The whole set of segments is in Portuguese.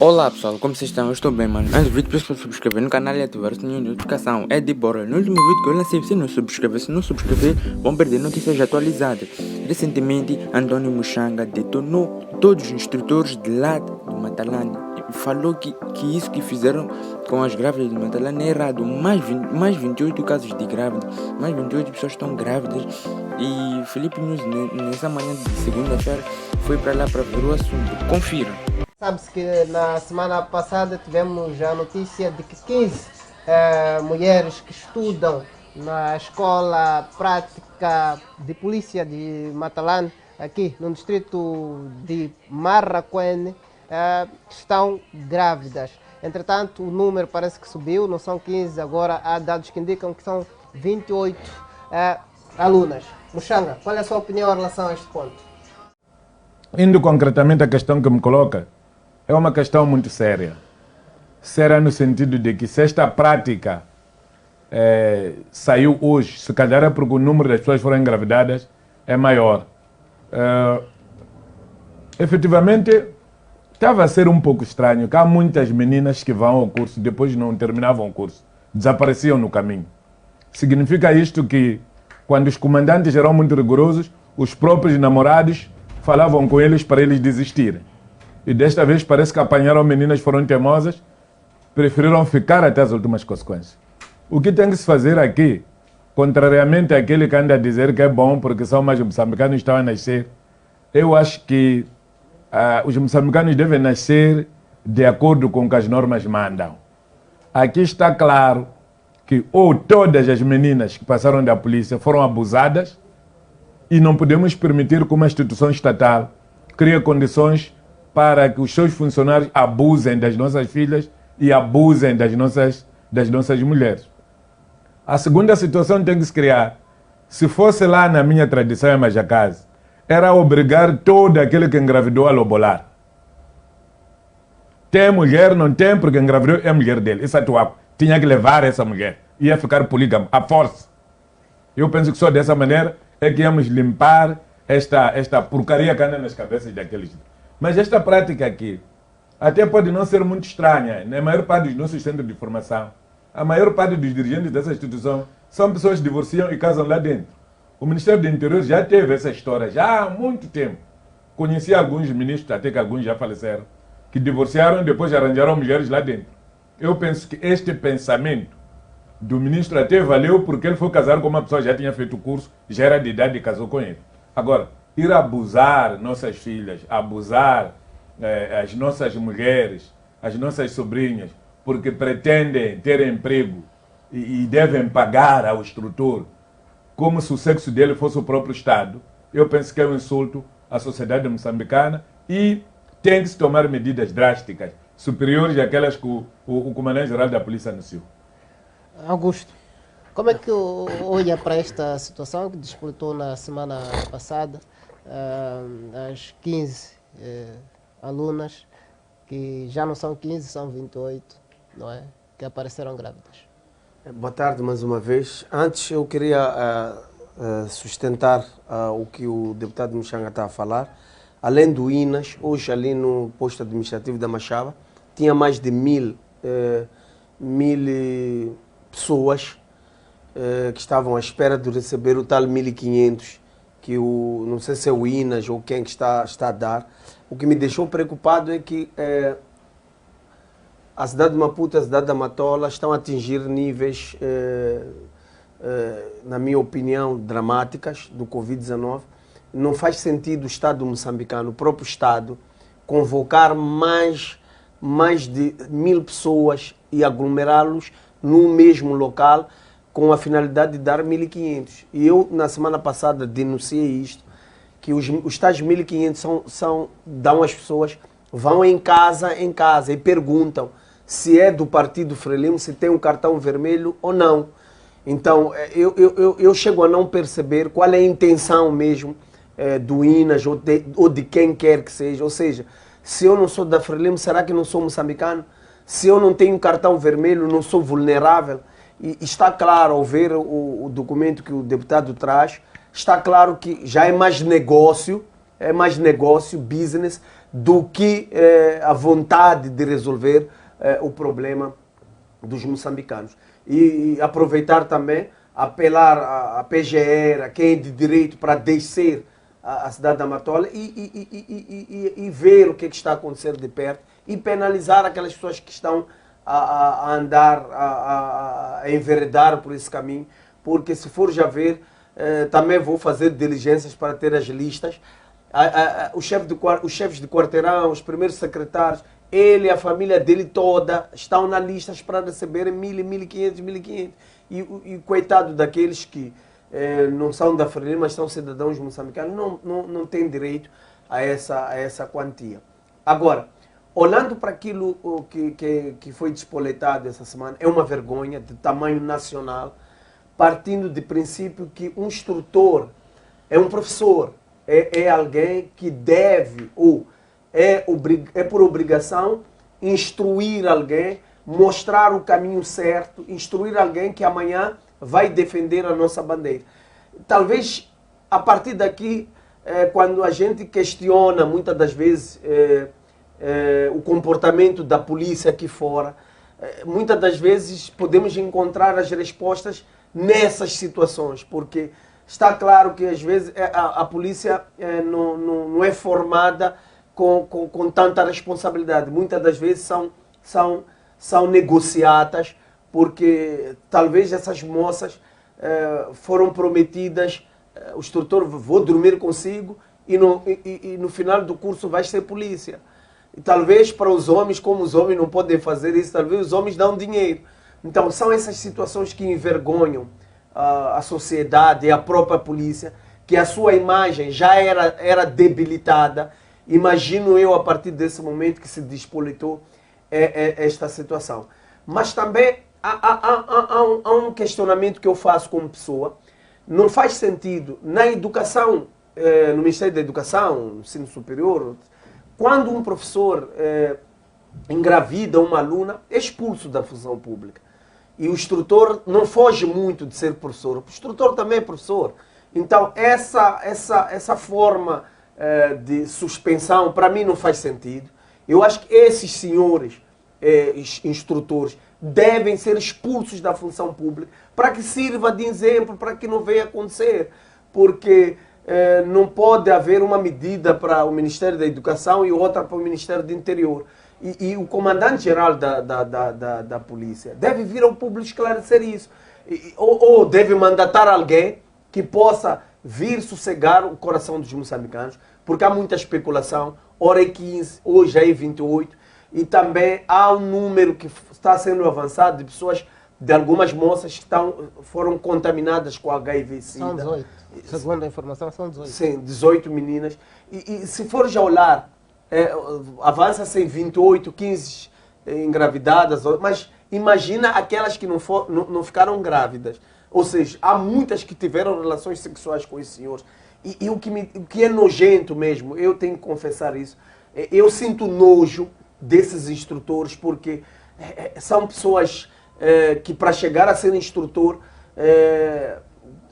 Olá pessoal, como vocês estão? Eu estou bem, mano. Antes do vídeo, peço para subscrever no canal e ativar o sininho de notificação. É de bora. No último vídeo que eu lancei, se não subscrever, vão perder notícias atualizadas. Recentemente, António Muxanga detonou todos os instrutores de lá do Matalane. Falou que isso que fizeram com as grávidas de Matalane é errado. Mais 28 casos de grávidas, mais 28 pessoas estão grávidas. E Felipe News, nessa manhã de segunda-feira, foi para lá para ver o assunto. Confira. Sabe-se que na semana passada tivemos a notícia de que 15 mulheres que estudam na Escola Prática de Polícia de Matalane, aqui no distrito de Marraquene, estão grávidas. Entretanto, o número parece que subiu, não são 15, agora há dados que indicam que são 28 alunas. Muxanga, qual é a sua opinião em relação a este ponto? Indo concretamente à questão que me coloca, é uma questão muito séria. Séria no sentido de que se esta prática saiu hoje, se calhar é porque o número das pessoas que foram engravidadas é maior. Efetivamente, estava a ser um pouco estranho que há muitas meninas que vão ao curso, depois não terminavam o curso, desapareciam no caminho. Significa isto que, quando os comandantes eram muito rigorosos, os próprios namorados falavam com eles para eles desistirem. E desta vez parece que apanharam meninas, foram teimosas, preferiram ficar até as últimas consequências. O que tem que se fazer aqui, contrariamente àquele que anda a dizer que é bom porque são mais moçambicanos que estão a nascer, eu acho que os moçambicanos devem nascer de acordo com o que as normas mandam. Aqui está claro que ou todas as meninas que passaram da polícia foram abusadas e não podemos permitir que uma instituição estatal crie condições para que os seus funcionários abusem das nossas filhas e abusem das nossas mulheres. A segunda situação tem que se criar. Se fosse lá na minha tradição em Majacase, era obrigar todo aquele que engravidou a lobolar. Tem mulher, não tem, porque engravidou é a mulher dele. Isso atual. Tinha que levar essa mulher. Ia ficar polígamo, à força. Eu penso que só dessa maneira é que íamos limpar esta porcaria que anda nas cabeças daqueles. Mas esta prática aqui até pode não ser muito estranha. Na maior parte dos nossos centros de formação, a maior parte dos dirigentes dessa instituição são pessoas que divorciam e casam lá dentro. O Ministério do Interior já teve essa história, já há muito tempo. Conheci alguns ministros, até que alguns já faleceram, que divorciaram e depois arranjaram mulheres lá dentro. Eu penso que este pensamento do ministro até valeu porque ele foi casar com uma pessoa que já tinha feito o curso, já era de idade e casou com ele. Agora, ir abusar nossas filhas, abusar as nossas mulheres, as nossas sobrinhas, porque pretendem ter emprego e devem pagar ao instrutor, como se o sexo dele fosse o próprio Estado, eu penso que é um insulto à sociedade moçambicana e tem que se tomar medidas drásticas, superiores àquelas que o comandante-geral da polícia anunciou. Augusto, como é que olha para esta situação que despoltou na semana passada? As 15 alunas, que já não são 15, são 28, não é? Que apareceram grávidas. Boa tarde mais uma vez. Antes eu queria sustentar o que o deputado Muxanga está a falar. Além do INAS, hoje ali no posto administrativo da Machaba, tinha mais de mil pessoas que estavam à espera de receber o tal 1.500 que não sei se é o INAS ou quem que está a dar. O que me deixou preocupado é que a cidade de Maputo e a cidade da Matola estão a atingir níveis, na minha opinião, dramáticas do Covid-19. Não faz sentido o Estado moçambicano, o próprio Estado, convocar mais de 1.000 pessoas e aglomerá-los no mesmo local com a finalidade de dar 1.500. E eu, na semana passada, denunciei isto, que os tais 1.500 dão às pessoas, vão em casa e perguntam se é do Partido Frelimo, se tem um cartão vermelho ou não. Então, eu chego a não perceber qual é a intenção mesmo do INAS ou de quem quer que seja. Ou seja, se eu não sou da Frelimo, será que não sou moçambicano? Se eu não tenho cartão vermelho, não sou vulnerável? E está claro, ao ver o documento que o deputado traz, está claro que já é mais negócio, business, do que a vontade de resolver o problema dos moçambicanos. E aproveitar também, apelar à PGR, a quem é de direito, para descer a cidade da Matola e ver o que está a acontecer de perto e penalizar aquelas pessoas que estão a andar, a enveredar por esse caminho, porque se for já ver, também vou fazer diligências para ter as listas. Os chefes de quarteirão, os primeiros secretários, ele e a família dele toda estão na listas para receberem 1.000, 1.500. E coitado daqueles que não são da Frelimo, mas são cidadãos moçambicanos, não têm direito a essa quantia. Agora, olhando para aquilo que foi despoletado essa semana, é uma vergonha de tamanho nacional, partindo do princípio que um instrutor é um professor, é alguém que deve, ou é por obrigação, instruir alguém, mostrar o caminho certo, instruir alguém que amanhã vai defender a nossa bandeira. Talvez, a partir daqui, quando a gente questiona, muitas das vezes, o comportamento da polícia aqui fora, muitas das vezes podemos encontrar as respostas nessas situações, porque está claro que às vezes a polícia não é formada com tanta responsabilidade. Muitas das vezes são negociadas, porque talvez essas moças foram prometidas, o instrutor, vou dormir consigo, e no final do curso vai ser polícia. E talvez para os homens, como os homens não podem fazer isso, talvez os homens dão dinheiro. Então são essas situações que envergonham a sociedade e a própria polícia, que a sua imagem já era debilitada. Imagino eu, a partir desse momento que se despolitou esta situação. Mas também há um questionamento que eu faço como pessoa. Não faz sentido, na educação, no Ministério da Educação, no ensino superior, quando um professor engravida uma aluna, é expulso da função pública. E o instrutor não foge muito de ser professor. O instrutor também é professor. Então, essa forma de suspensão, para mim, não faz sentido. Eu acho que esses senhores instrutores devem ser expulsos da função pública para que sirva de exemplo, para que não venha acontecer. Porque não pode haver uma medida para o Ministério da Educação e outra para o Ministério do Interior. E o comandante-geral da polícia deve vir ao público esclarecer isso. Ou deve mandatar alguém que possa vir sossegar o coração dos moçambicanos, porque há muita especulação. Ora é 15, hoje é 28. E também há um número que está sendo avançado de pessoas, de algumas moças que foram contaminadas com HIV-Sida. São 18. Segundo a informação, são 18. Sim, 18 meninas. E se for já olhar, avança-se em 28, 15 engravidadas, mas imagina aquelas que não ficaram grávidas. Ou seja, há muitas que tiveram relações sexuais com esses senhores. E o que é nojento mesmo, eu tenho que confessar isso, eu sinto nojo desses instrutores, porque são pessoas que, para chegar a ser instrutor,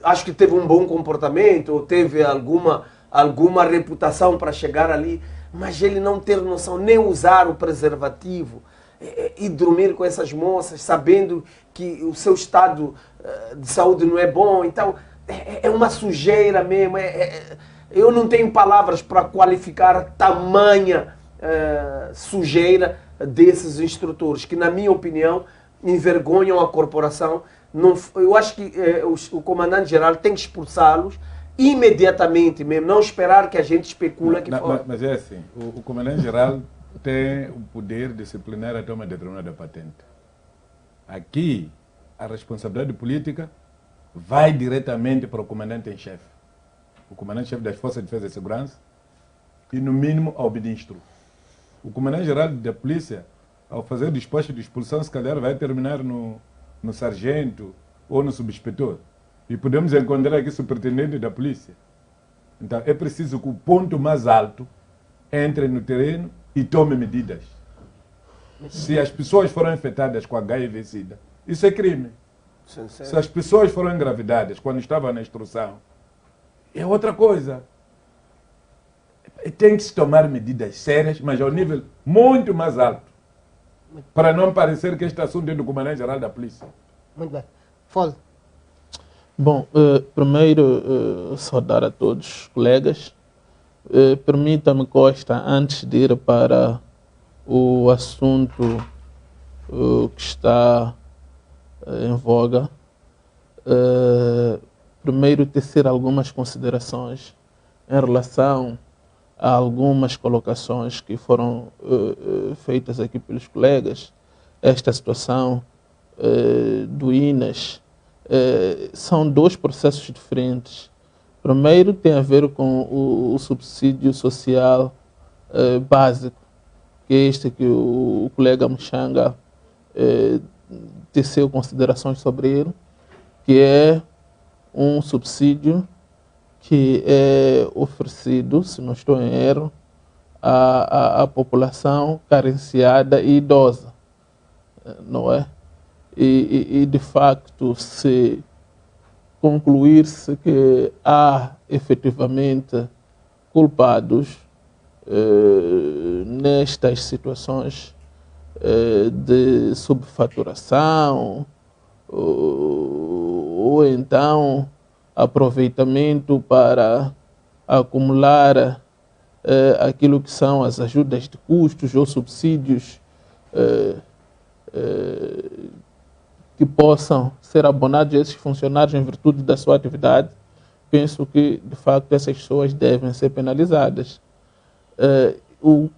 acho que teve um bom comportamento, ou teve alguma reputação para chegar ali, mas ele não ter noção, nem usar o preservativo e dormir com essas moças, sabendo que o seu estado de saúde não é bom. Então, é uma sujeira mesmo. Eu não tenho palavras para qualificar tamanha sujeira desses instrutores, que, na minha opinião, envergonham a corporação. Eu acho que o comandante-geral tem que expulsá-los imediatamente mesmo, não esperar que a gente especule aqui fora. Mas é assim, o comandante-geral tem o poder disciplinar até uma determinada patente. Aqui, a responsabilidade política vai diretamente para o comandante em chefe. O comandante-chefe das Forças de Defesa e Segurança e, no mínimo, ao ministro. O comandante-geral da polícia, ao fazer o disposto de expulsão, se calhar vai terminar no sargento ou no subinspetor. E podemos encontrar aqui superintendente da polícia. Então, é preciso que o ponto mais alto entre no terreno e tome medidas. Se as pessoas foram infectadas com HIV-Sida, isso é crime. Se as pessoas foram engravidadas quando estavam na instrução, é outra coisa. Tem que se tomar medidas sérias, mas ao nível muito mais alto, para não parecer que este assunto é do Comandante-Geral da Polícia. Muito bem. Fole. Bom, primeiro saudar a todos os colegas. Permita-me, Costa, antes de ir para o assunto que está em voga, primeiro tecer algumas considerações em relação a algumas colocações que foram feitas aqui pelos colegas. Esta situação do INAS são dois processos diferentes. Primeiro tem a ver com o subsídio social básico, que é este que o colega Mchanga teceu considerações sobre ele, que é um subsídio que é oferecido, se não estou em erro, à população carenciada e idosa, não é? E de facto, se concluir-se que há efetivamente culpados nestas situações de subfaturação ou então aproveitamento para acumular aquilo que são as ajudas de custos ou subsídios que possam ser abonados a esses funcionários em virtude da sua atividade, penso que, de facto, essas pessoas devem ser penalizadas. O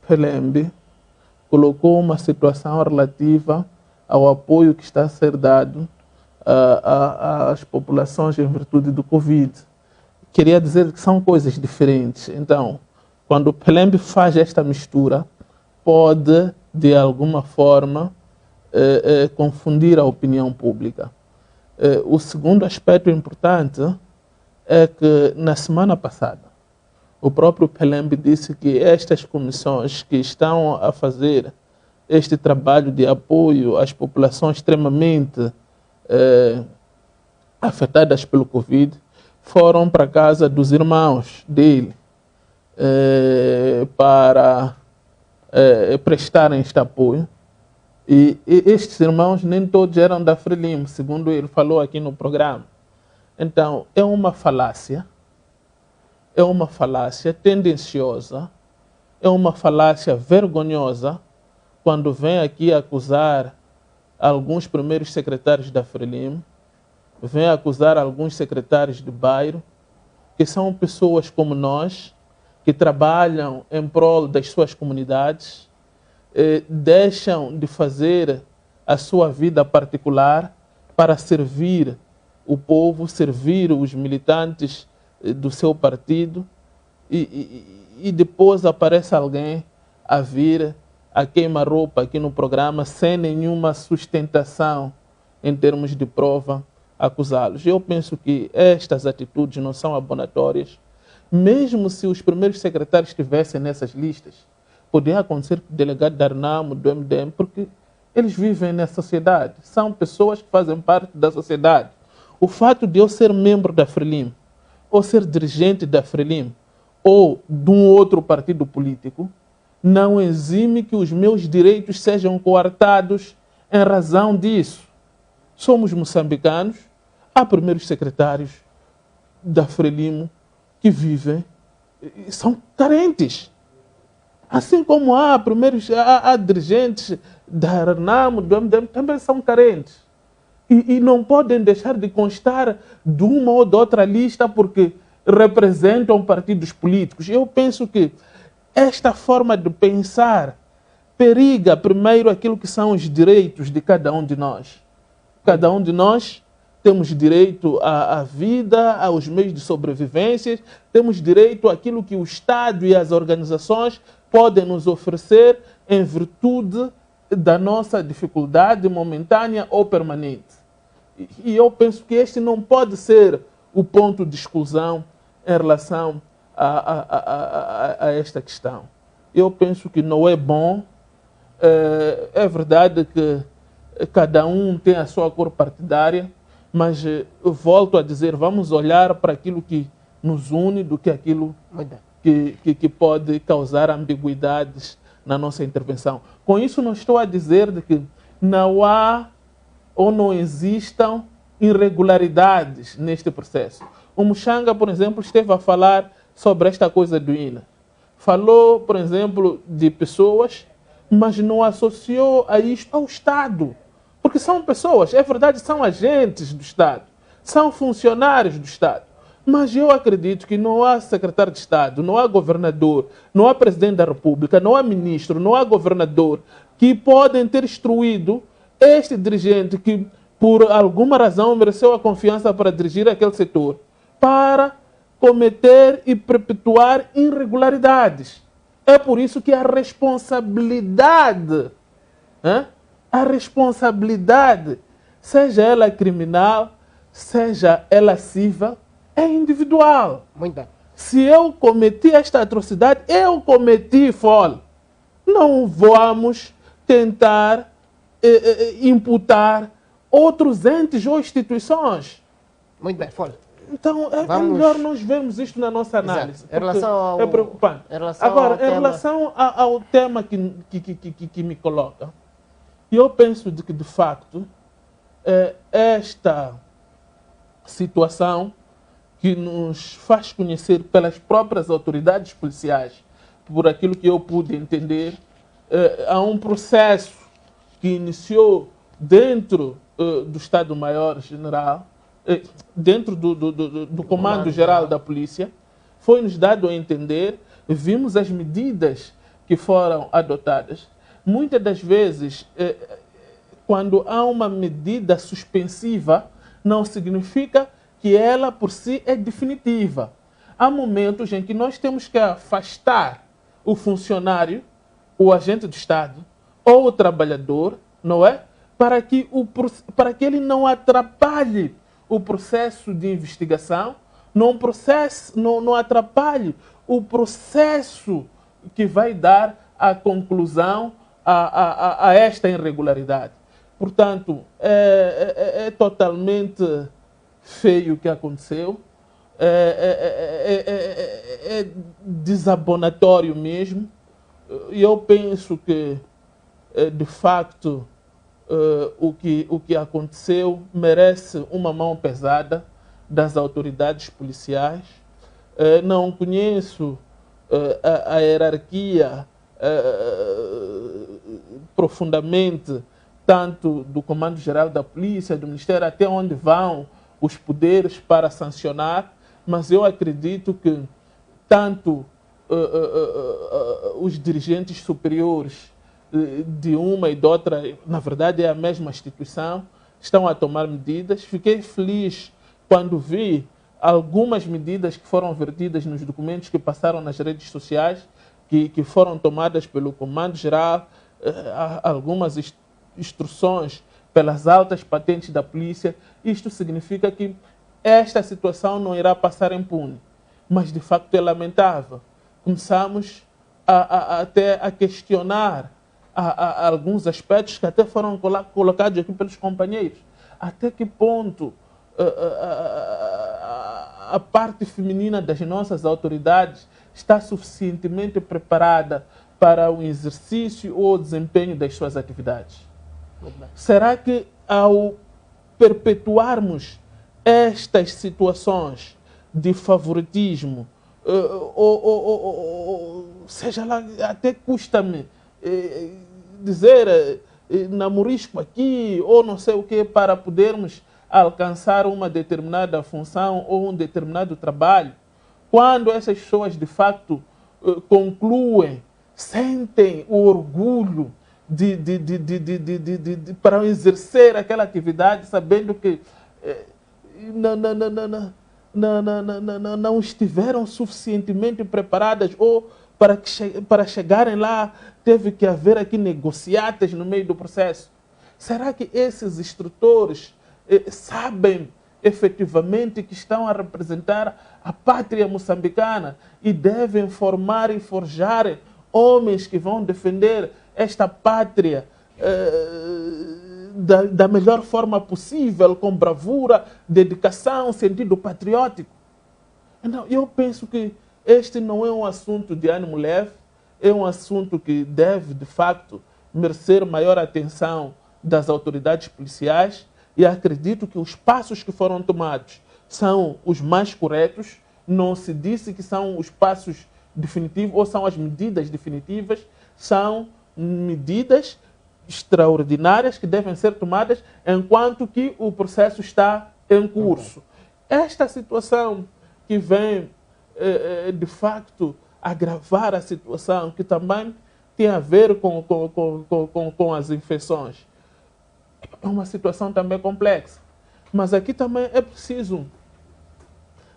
PELEMB colocou uma situação relativa ao apoio que está a ser dado às populações em virtude do Covid. Queria dizer que são coisas diferentes. Então, quando o PELEMB faz esta mistura, pode, de alguma forma, confundir a opinião pública. O segundo aspecto importante é que, na semana passada, o próprio PELEMB disse que estas comissões que estão a fazer este trabalho de apoio às populações extremamente afetadas pelo Covid foram para a casa dos irmãos dele para prestarem este apoio. E estes irmãos nem todos eram da Frelimo, segundo ele falou aqui no programa. Então, é uma falácia tendenciosa, é uma falácia vergonhosa quando vem aqui acusar alguns primeiros secretários da Frelimo, vem acusar alguns secretários de bairro, que são pessoas como nós, que trabalham em prol das suas comunidades, deixam de fazer a sua vida particular para servir o povo, servir os militantes do seu partido e depois aparece alguém a vir a queima-roupa aqui no programa sem nenhuma sustentação em termos de prova acusá-los. Eu penso que estas atitudes não são abonatórias. Mesmo se os primeiros secretários estivessem nessas listas, poderia acontecer com o delegado da Arnamo, do MDM, porque eles vivem na sociedade, são pessoas que fazem parte da sociedade. O fato de eu ser membro da Frelimo, ou ser dirigente da Frelimo, ou de um outro partido político, não exime que os meus direitos sejam coartados em razão disso. Somos moçambicanos, há primeiros secretários da Frelimo que vivem e são carentes. Assim como há dirigentes da Arnamo, do MDM, também são carentes. E não podem deixar de constar de uma ou de outra lista porque representam partidos políticos. Eu penso que esta forma de pensar periga primeiro aquilo que são os direitos de cada um de nós. Cada um de nós temos direito à vida, aos meios de sobrevivência, temos direito àquilo que o Estado e as organizações podem nos oferecer em virtude da nossa dificuldade momentânea ou permanente. E eu penso que este não pode ser o ponto de exclusão em relação a esta questão. Eu penso que não é bom. É verdade que cada um tem a sua cor partidária, mas eu volto a dizer, vamos olhar para aquilo que nos une do que aquilo Muito bem. que pode causar ambiguidades na nossa intervenção. Com isso, não estou a dizer de que não há ou não existam irregularidades neste processo. O Muxanga, por exemplo, esteve a falar sobre esta coisa do INA. Falou, por exemplo, de pessoas, mas não associou a isto ao Estado. Porque são pessoas, é verdade, são agentes do Estado, são funcionários do Estado. Mas eu acredito que não há secretário de Estado, não há governador, não há presidente da República, não há ministro, não há governador que podem ter instruído este dirigente que, por alguma razão, mereceu a confiança para dirigir aquele setor, para cometer e perpetuar irregularidades. É por isso que a responsabilidade, seja ela criminal, seja ela civil, é individual. Muito bem. Se eu cometi esta atrocidade, eu cometi fole. Não vamos tentar imputar outros entes ou instituições. Muito bem, Folha. Então, é melhor nós vermos isto na nossa análise. Em relação ao, é preocupante. Agora, em relação ao tema que me coloca, eu penso de que, de facto, esta situação que nos faz conhecer pelas próprias autoridades policiais, por aquilo que eu pude entender, há um processo que iniciou dentro do Estado-Maior-General, dentro do Comando-Geral da Polícia, foi-nos dado a entender, vimos as medidas que foram adotadas. Muitas das vezes, quando há uma medida suspensiva, não significa que ela por si é definitiva. Há momentos em que nós temos que afastar o funcionário, o agente do Estado ou o trabalhador, não é? Para que ele não atrapalhe o processo de investigação, não atrapalhe o processo que vai dar a conclusão a esta irregularidade. Portanto, é totalmente feio o que aconteceu, é desabonatório mesmo, e eu penso que, de facto, o que aconteceu merece uma mão pesada das autoridades policiais. Não conheço a hierarquia profundamente, tanto do Comando-Geral da Polícia, do Ministério, até onde vão os poderes para sancionar, mas eu acredito que tanto os dirigentes superiores de uma e de outra, na verdade é a mesma instituição, estão a tomar medidas. Fiquei feliz quando vi algumas medidas que foram vertidas nos documentos que passaram nas redes sociais, que foram tomadas pelo Comando-Geral, algumas instruções pelas altas patentes da polícia. Isto significa que esta situação não irá passar impune. Mas, de facto, é lamentável. Começamos até a questionar alguns aspectos que até foram colocados aqui pelos companheiros. Até que ponto a parte feminina das nossas autoridades está suficientemente preparada para o exercício ou o desempenho das suas atividades? Será que, ao perpetuarmos estas situações de favoritismo, seja lá, até custa-me dizer namorisco aqui ou não sei o que, para podermos alcançar uma determinada função ou um determinado trabalho, quando essas pessoas de facto concluem, sentem o orgulho para exercer aquela atividade, sabendo que não estiveram suficientemente preparadas, ou para chegarem lá teve que haver aqui negociatas no meio do processo. Será que esses instrutores sabem efetivamente que estão a representar a pátria moçambicana e devem formar e forjar homens que vão defender esta pátria da melhor forma possível, com bravura, dedicação, sentido patriótico? Não, eu penso que este não é um assunto de ânimo leve, é um assunto que deve, de facto, merecer maior atenção das autoridades policiais e acredito que os passos que foram tomados são os mais corretos. Não se disse que são os passos definitivos ou são as medidas definitivas, são medidas extraordinárias que devem ser tomadas enquanto que o processo está em curso. Esta situação que vem, de facto, agravar a situação, que também tem a ver com as infecções, é uma situação também complexa. Mas aqui também é preciso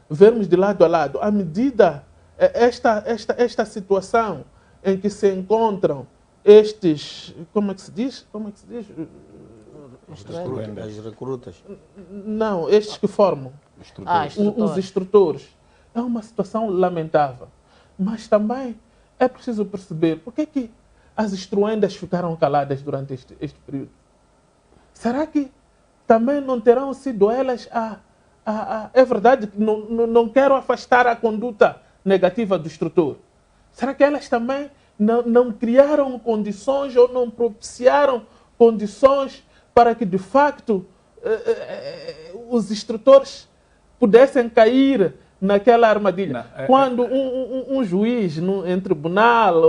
vermos de lado a lado. À medida, esta situação em que se encontram estes, como é que se diz? As recrutas. Não, estes que formam os instrutores. É uma situação lamentável. Mas também é preciso perceber por que é que as instruendas ficaram caladas durante este período. Será que também não terão sido elas é verdade que não quero afastar a conduta negativa do instrutor. Será que elas também não criaram condições ou não propiciaram condições para que, de facto, os instrutores pudessem cair naquela armadilha? Quando um juiz em tribunal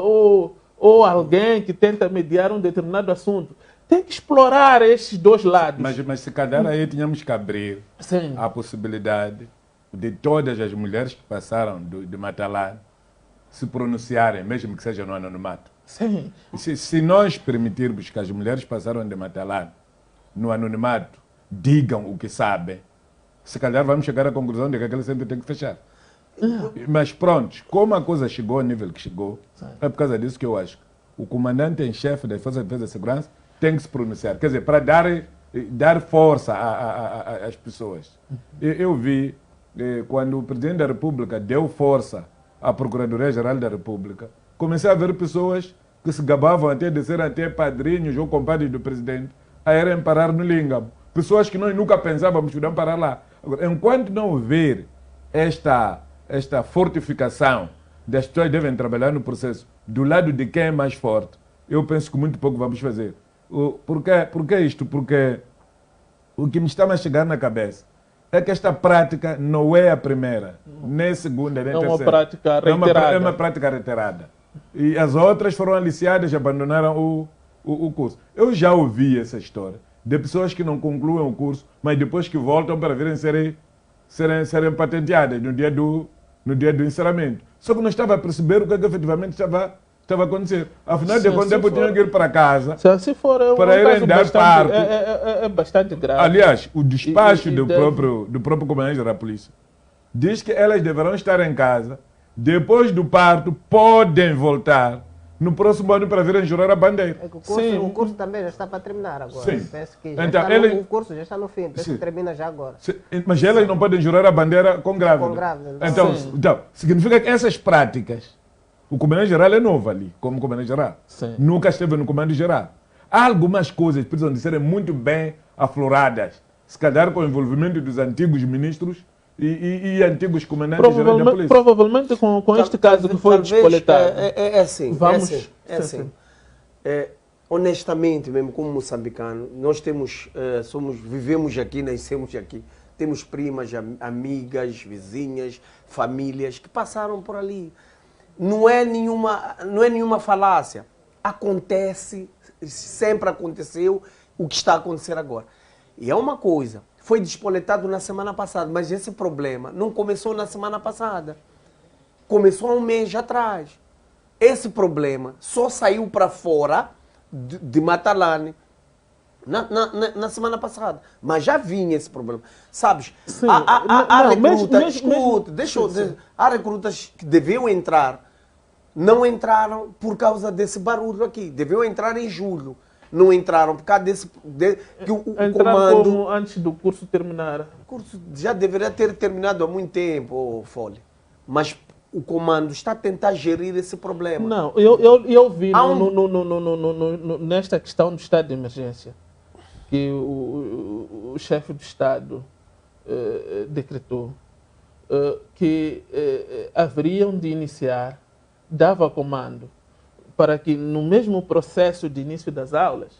ou alguém que tenta mediar um determinado assunto tem que explorar esses dois lados. Mas se calhar aí tínhamos que abrir a possibilidade de todas as mulheres que passaram de Matalan se pronunciarem, mesmo que seja no anonimato. Sim. Se nós permitirmos que as mulheres passaram de Matalan no anonimato digam o que sabem, se calhar vamos chegar à conclusão de que aquele centro tem que fechar. Mas pronto, como a coisa chegou ao nível que chegou, é por causa disso que eu acho que o comandante em chefe da Força de Defesa e Segurança tem que se pronunciar. Quer dizer, para dar força às pessoas. Eu vi, quando o Presidente da República deu força à Procuradoria-Geral da República, comecei a ver pessoas que se gabavam até de ser até padrinhos ou compadres do Presidente a irem parar no Língamo. Pessoas que nós nunca pensávamos que iriam parar lá. Agora, enquanto não houver esta fortificação das pessoas que devem trabalhar no processo do lado de quem é mais forte, eu penso que muito pouco vamos fazer. Por que isto? Porque o que me está a chegar na cabeça é que esta prática não é a primeira, nem a segunda, nem a terceira. É uma prática reiterada. É uma prática reiterada. E as outras foram aliciadas e abandonaram o curso. Eu já ouvi essa história de pessoas que não concluem o curso, mas depois que voltam para virem serem patenteadas no dia do encerramento. Só que não estava a perceber o que efetivamente estava a acontecer. Afinal de contas, eu tinha que ir para casa se for, para irem dar parto. É bastante grave. Aliás, o despacho do próprio comandante-geral da polícia diz que elas deverão estar em casa, depois do parto, podem voltar no próximo ano para virem jurar a bandeira. É que o curso também já está para terminar agora. Sim. Penso que Então, o curso já está no fim, penso que termina já agora. Mas elas não podem jurar a bandeira com grávida. Com grávida. Então, significa que essas práticas, o comandante-geral é novo ali, como comandante-geral. Nunca esteve no comando-geral. Há algumas coisas que precisam de serem muito bem afloradas, se calhar com o envolvimento dos antigos ministros e antigos comandantes gerais da polícia. Provavelmente com este caso que foi despoletado. É assim. Honestamente, mesmo como moçambicano, nós vivemos aqui, nascemos aqui. Temos primas, amigas, vizinhas, famílias que passaram por ali. Não é nenhuma falácia. Acontece, sempre aconteceu o que está a acontecer agora. E é uma coisa, foi despoletado na semana passada, mas esse problema não começou na semana passada. Começou há um mês atrás. Esse problema só saiu para fora de Matalane na semana passada. Mas já vinha esse problema. Sabes, há recrutas, há recrutas que deviam entrar, não entraram por causa desse barulho aqui. Deviam entrar em julho. Não entraram por causa que o comando... como antes do curso terminar. O curso já deveria ter terminado há muito tempo, Folha. Mas o comando está a tentar gerir esse problema. Não, eu vi nesta questão do estado de emergência que o chefe do Estado decretou. que haveriam de iniciar, dava comando para que no mesmo processo de início das aulas,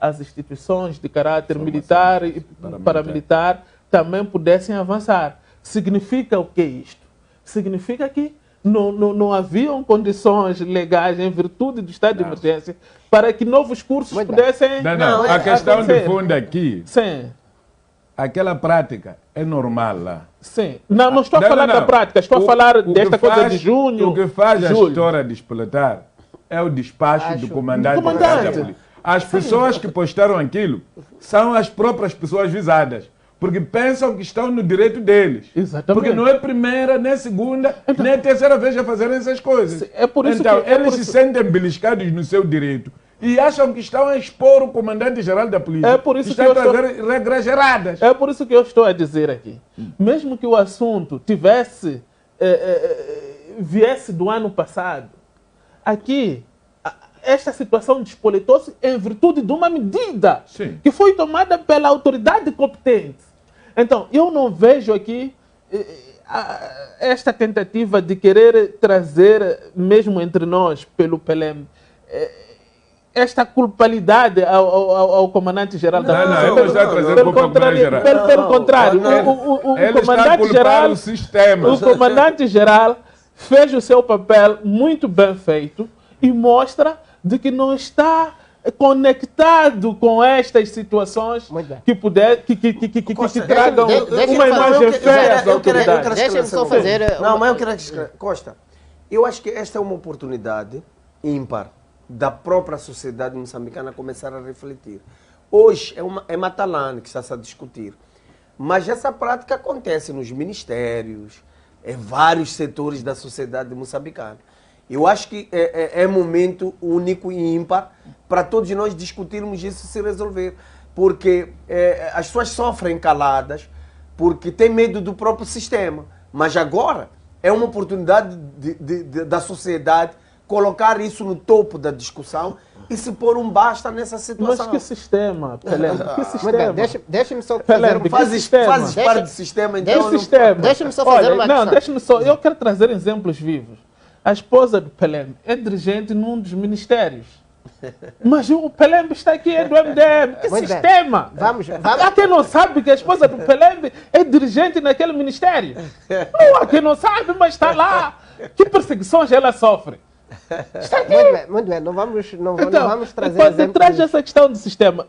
as instituições de caráter militar e paramilitar também pudessem avançar. Significa o que é isto? Significa que não haviam condições legais em virtude do estado de emergência para que novos cursos pudessem Não, a questão acontecer. de fundo aqui, Sim. aquela prática é normal lá. Sim. Não estou a falar da prática, estou a falar desta coisa de junho. O que faz a julho. história despletar é o despacho do comandante. Do comandante. da polícia. As pessoas que postaram aquilo são as próprias pessoas visadas. Porque pensam que estão no direito deles. Exatamente. Porque não é primeira, nem segunda, nem terceira vez a fazerem essas coisas. É por isso então, que, eles se sentem beliscados no seu direito e acham que estão a expor o comandante-geral da polícia. É por isso está que a trazer regras geradas. É por isso que eu estou a dizer aqui. Mesmo que o assunto tivesse viesse do ano passado, aqui esta situação despolitou-se em virtude de uma medida que foi tomada pela autoridade competente. Então, eu não vejo aqui esta tentativa de querer trazer, mesmo entre nós, pelo PLM, esta culpabilidade ao comandante-geral da polícia. Não, ele está a trazer culpabilidade. Pelo contrário, ele está a culpar o sistema. O comandante-geral fez o seu papel muito bem feito e mostra de que não está conectado com estas situações que tragam uma imagem feia às autoridades. Deixa-me só fazer... Não, mas eu quero... Costa, eu acho que esta é uma oportunidade ímpar da própria sociedade moçambicana começar a refletir. Hoje é Matalane que está-se a discutir, mas essa prática acontece nos ministérios, em vários setores da sociedade moçambicana. Eu acho que é momento único e ímpar para todos nós discutirmos isso e se resolver. Porque as pessoas sofrem caladas porque têm medo do próprio sistema. Mas agora é uma oportunidade da sociedade colocar isso no topo da discussão e se pôr um basta nessa situação. Mas que sistema, Pelé? Que sistema? Deixa-me só fazer fazes parte do sistema, então... Deixa-me só fazer uma questão. Não, deixa-me só... Eu quero trazer exemplos vivos. A esposa do Pelé é dirigente num dos ministérios. Mas o Pelé está aqui, é do MDM. Que Muito sistema? Vamos. Há quem não sabe que a esposa do Pelé é dirigente naquele ministério. Não, há quem não sabe, mas está lá. Que perseguições ela sofre? Está aqui. Muito bem. Não vamos trazer quando exemplos. traz essa questão do sistema,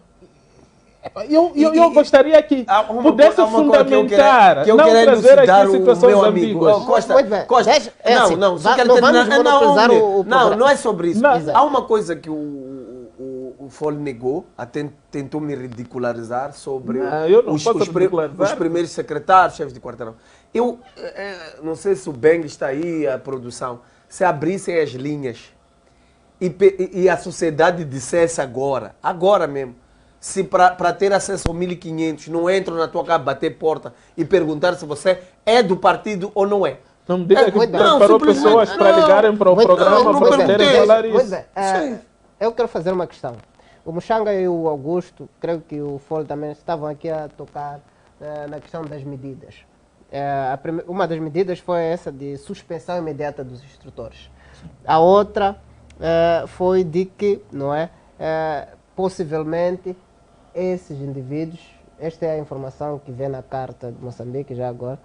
eu gostaria que pudesse fundamentar, não trazer aqui situações ambíguas. Não é sobre isso. Há uma coisa que o Fole negou, até tentou me ridicularizar sobre os primeiros secretários, chefes de quarteirão. Eu não sei se o Beng está aí, a produção, se abrissem as linhas e a sociedade dissesse agora mesmo, se para ter acesso ao 1500 não entram na tua casa bater porta e perguntar se você é do partido ou não é. Não me diga que preparou pessoas para ligarem para o programa para poderem falar isso. Eu quero fazer uma questão. O Muxanga e o Augusto, creio que o Fole também estavam aqui a tocar na questão das medidas. Uma das medidas foi essa de suspensão imediata dos instrutores. A outra foi de que, não é, possivelmente esses indivíduos, esta é a informação que vem na carta de Moçambique já agora,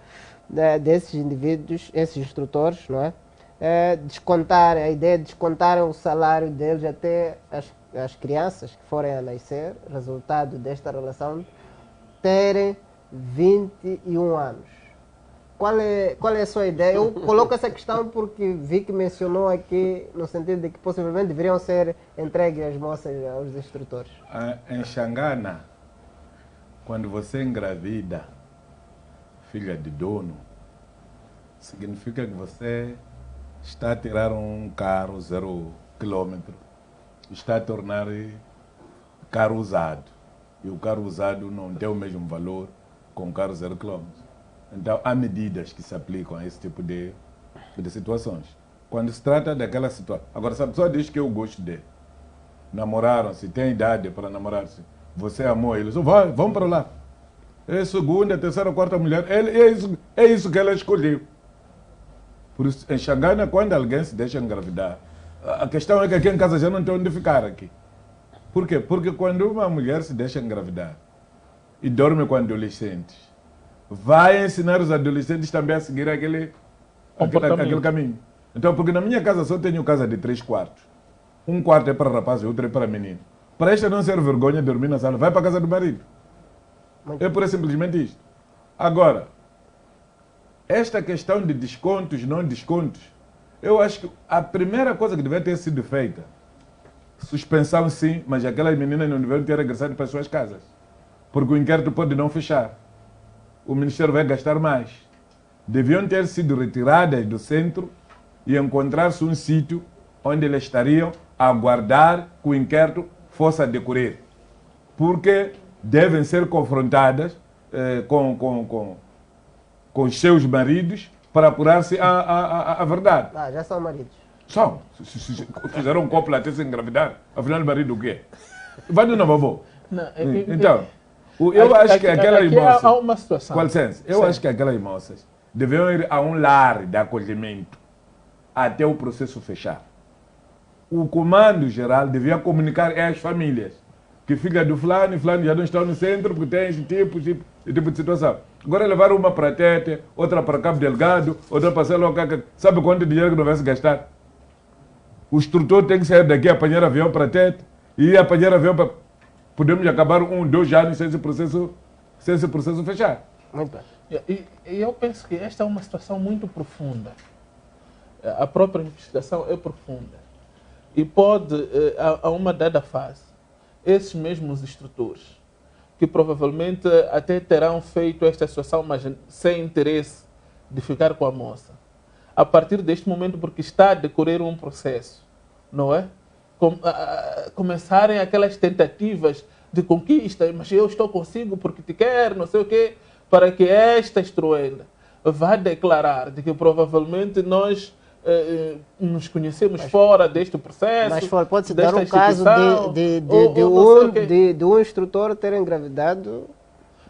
desses indivíduos, esses instrutores, não é? A ideia de descontarem o salário deles até as crianças que forem a nascer, resultado desta relação, terem 21 anos. Qual é a sua ideia? Eu coloco essa questão porque vi que mencionou aqui no sentido de que possivelmente deveriam ser entregues as moças aos instrutores. Em Xangana, quando você engravida filha de dono, significa que você está a tirar um carro 0 km, está a tornar carro usado. E o carro usado não tem o mesmo valor com o carro 0 km. Então, há medidas que se aplicam a esse tipo de situações. Quando se trata daquela situação... Agora, se a pessoa diz que eu gosto dele, namoraram-se, tem idade para namorar-se, você amou ele, vamos para lá. É segunda, terceira, quarta mulher. É isso que ela escolheu. Por isso, em Xangana, quando alguém se deixa engravidar, a questão é que aqui em casa já não tem onde ficar aqui. Por quê? Porque quando uma mulher se deixa engravidar e dorme com adolescentes, vai ensinar os adolescentes também a seguir aquele caminho. Então, porque na minha casa só tenho casa de 3 quartos. Um quarto é para rapaz e outro é para menino. Para esta não ser vergonha de dormir na sala, vai para a casa do marido. É por simplesmente isto. Agora, esta questão de descontos, não descontos, eu acho que a primeira coisa que deve ter sido feita, suspensão sim, mas aquelas meninas não deveriam ter regressado para as suas casas. Porque o inquérito pode não fechar. O Ministério vai gastar mais. Deviam ter sido retiradas do centro e encontrar-se um sítio onde elas estariam a aguardar que o inquérito fosse a decorrer. Porque devem ser confrontadas com os seus maridos para apurar-se a verdade. Ah, já são maridos. São. Fizeram um couple até se engravidar. Afinal, o marido o quê? Vai do vovô. Então, eu acho que aquelas moças... Há uma situação. Com licença, eu acho que aquelas moças deviam ir a um lar de acolhimento até o processo fechar. O comando geral devia comunicar às famílias que filha do fulano e fulano já não estão no centro porque tem esse tipo de situação. Agora levar uma para Tete, outra para Cabo Delgado, outra para sei lá, sabe quanto dinheiro que não vai se gastar? O instrutor tem que sair daqui, apanhar avião para Tete e apanhar avião para... Podemos acabar 1, 2 anos sem esse processo fechar. Muito bem. E eu penso que esta é uma situação muito profunda. A própria investigação é profunda. E pode, a uma dada fase, esses mesmos instrutores, que provavelmente até terão feito esta situação, mas sem interesse de ficar com a moça, a partir deste momento, porque está a decorrer um processo, não é? Começarem aquelas tentativas de conquista, mas eu estou consigo porque te quero, não sei o quê, para que esta instruenda vá declarar de que provavelmente nós nos conhecemos fora deste processo. Mas pode-se dar um caso de um instrutor ter engravidado.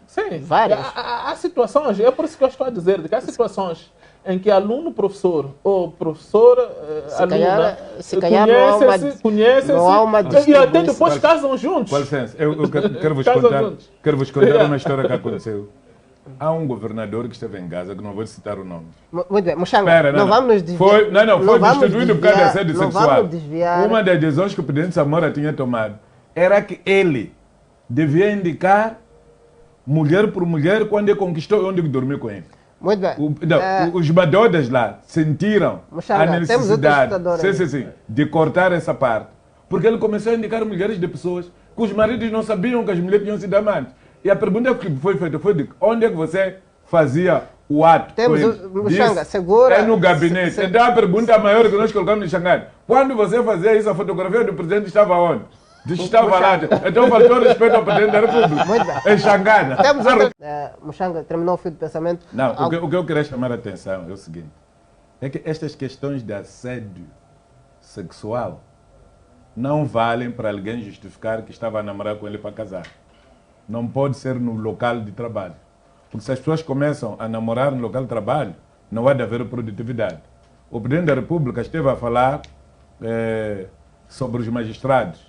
Sim, várias. Há situações, é por isso que eu estou a dizer, que há situações em que aluno-professor ou professora-aluna conhecem-se e até depois casam juntos. Com licença, eu quero vos contar uma história que aconteceu. Há um governador que esteve em Gaza, que não vou citar o nome. Muito bem, Mochanga, não vamos nos desviar. Foi destituído por causa de assédio sexual. Desviar. Uma das decisões que o presidente Samora tinha tomado era que ele devia indicar mulher por mulher quando ele conquistou e onde dormiu com ele. Muito bem. Os madodas lá sentiram Mochanga, a necessidade de cortar essa parte. Porque ele começou a indicar mulheres de pessoas que os maridos não sabiam que as mulheres tinham sido amantes. E a pergunta que foi feita foi de onde é que você fazia o ato? Mochanga, segura. É no gabinete. Então a pergunta maior que nós colocamos no Xangana: quando você fazia isso, a fotografia do presidente estava onde? Estava lá. Então faltou respeito ao presidente da República. Muito bem. Em Xangana. Mochanga, terminou o fio de pensamento? Não, o que eu queria chamar a atenção é o seguinte: é que estas questões de assédio sexual não valem para alguém justificar que estava a namorar com ele para casar. Não pode ser no local de trabalho. Porque se as pessoas começam a namorar no local de trabalho, não há de haver produtividade. O presidente da República esteve a falar sobre os magistrados,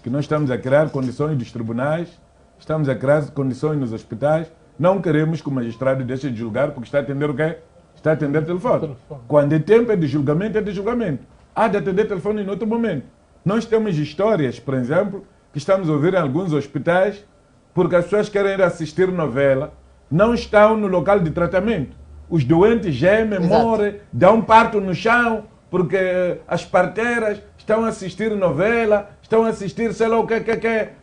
que nós estamos a criar condições dos tribunais, estamos a criar condições nos hospitais. Não queremos que o magistrado deixe de julgar porque está a atender o quê? Está a atender telefone. Quando é tempo de julgamento, é de julgamento. Há de atender telefone em outro momento. Nós temos histórias, por exemplo, que estamos a ouvir em alguns hospitais, porque as pessoas querem ir assistir novela, não estão no local de tratamento. Os doentes gemem, morrem, dão parto no chão, porque as parteiras estão a assistir novela, estão a assistir sei lá o que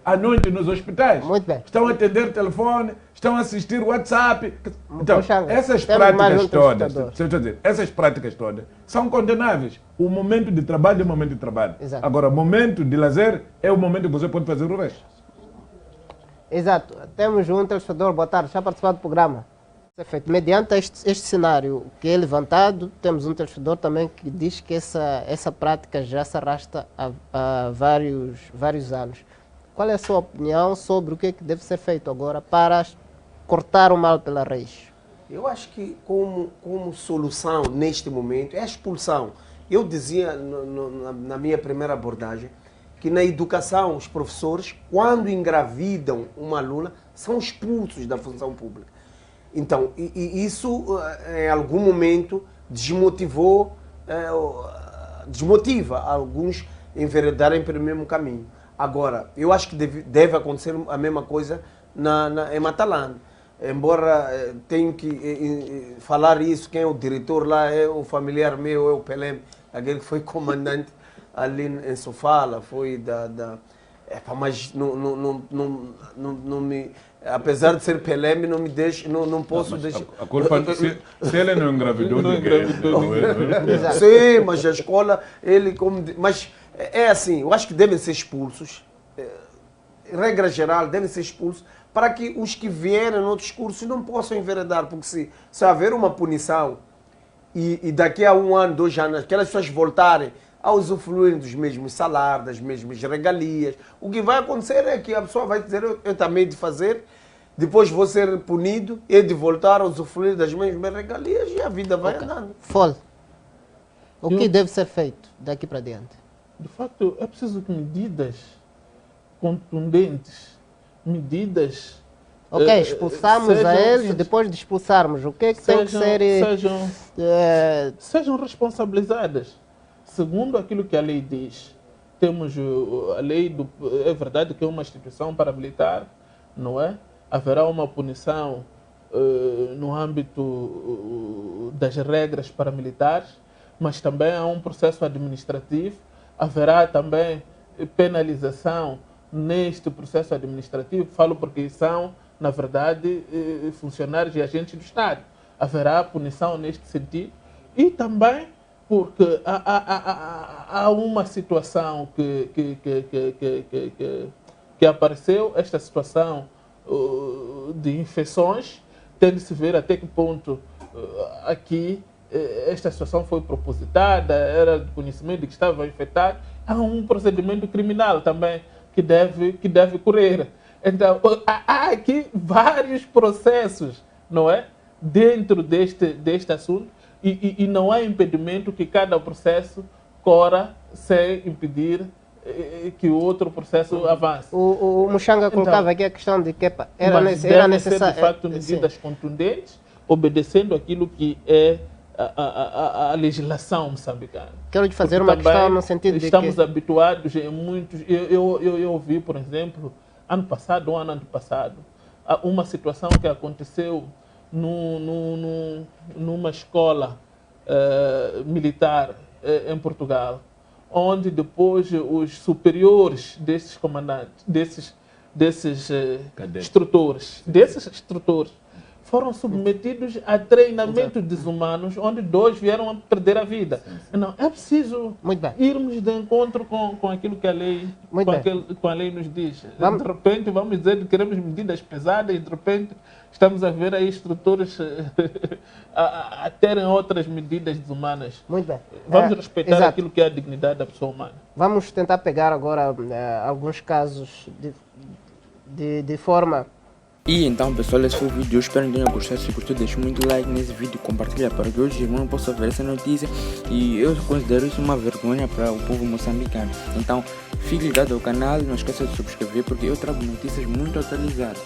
à noite nos hospitais. Muito bem. Estão a atender telefone, estão a assistir WhatsApp. Então, essas práticas todas, essas práticas todas são condenáveis. O momento de trabalho é o momento de trabalho. Exato. Agora, o momento de lazer é o momento que você pode fazer o resto. Exato. Temos um telespectador, boa tarde, já participado do programa. Mediante este cenário que é levantado, temos um telespectador também que diz que essa prática já se arrasta há vários anos. Qual é a sua opinião sobre o que deve ser feito agora para cortar o mal pela raiz? Eu acho que como solução neste momento é a expulsão. Eu dizia na minha primeira abordagem que na educação os professores, quando engravidam uma aluna, são expulsos da função pública. Então, isso em algum momento desmotiva alguns enveredarem pelo mesmo caminho. Agora, eu acho que deve acontecer a mesma coisa em Matalã. Embora tenho que falar isso, quem é o diretor lá é o familiar meu, é o Pelé, aquele que foi comandante ali em Sofala, foi mas não me... Apesar de ser Pelé, não me deixa, não posso deixar... A culpa, se ele não engravidou ninguém. Sim, mas a escola, mas é assim, eu acho que devem ser expulsos, regra geral, devem ser expulsos, para que os que vierem no outros cursos não possam enveredar, porque se haver uma punição e daqui a 1 ano, 2 anos, aquelas pessoas voltarem a usufruir dos mesmos salários, das mesmas regalias, o que vai acontecer é que a pessoa vai dizer, eu também de fazer, depois vou ser punido e de voltar a usufruir das mesmas regalias e a vida vai andando. Fole, o que deve ser feito daqui para diante? De facto, é preciso que medidas contundentes, medidas... Ok, expulsamos a eles, depois de expulsarmos, o que é que tem que ser... Sejam responsabilizadas. Segundo aquilo que a lei diz, temos a lei, é verdade que é uma instituição paramilitar, não é? Haverá uma punição no âmbito das regras paramilitares, mas também há um processo administrativo, haverá também penalização neste processo administrativo, falo porque são, na verdade, funcionários e agentes do Estado. Haverá punição neste sentido e também porque há uma situação que apareceu, esta situação de infecções, tem de se ver até que ponto aqui esta situação foi propositada, era de conhecimento de que estava infectado. Há um procedimento criminal também que deve correr. Então, há aqui vários processos, não é? Dentro deste assunto, e não há impedimento que cada processo corra sem impedir que o outro processo avance. O Muxanga colocava aqui a questão de que era necessário... ser, de facto, medidas contundentes, obedecendo aquilo que é a legislação moçambicana. Quero lhe fazer uma questão no sentido de que... Estamos habituados em muitos... Eu ouvi, por exemplo, ano passado ou ano antepassado, uma situação que aconteceu numa escola militar em Portugal, onde depois os superiores desses comandantes, desses instrutores, foram submetidos a treinamento desumanos, onde 2 vieram a perder a vida. Não, é preciso irmos de encontro com aquilo que a lei, com a lei nos diz. De repente vamos dizer que queremos medidas pesadas e de repente estamos a ver aí instrutores a terem outras medidas desumanas. Muito bem. Vamos respeitar aquilo que é a dignidade da pessoa humana. Vamos tentar pegar agora alguns casos de forma... E então pessoal, esse foi o vídeo, eu espero que tenham gostado. Se gostou, deixa muito like nesse vídeo, compartilha para que hoje irmão possa ver essa notícia. E eu considero isso uma vergonha para o povo moçambicano. Então fique ligado ao canal, não esqueça de subscrever porque eu trago notícias muito atualizadas.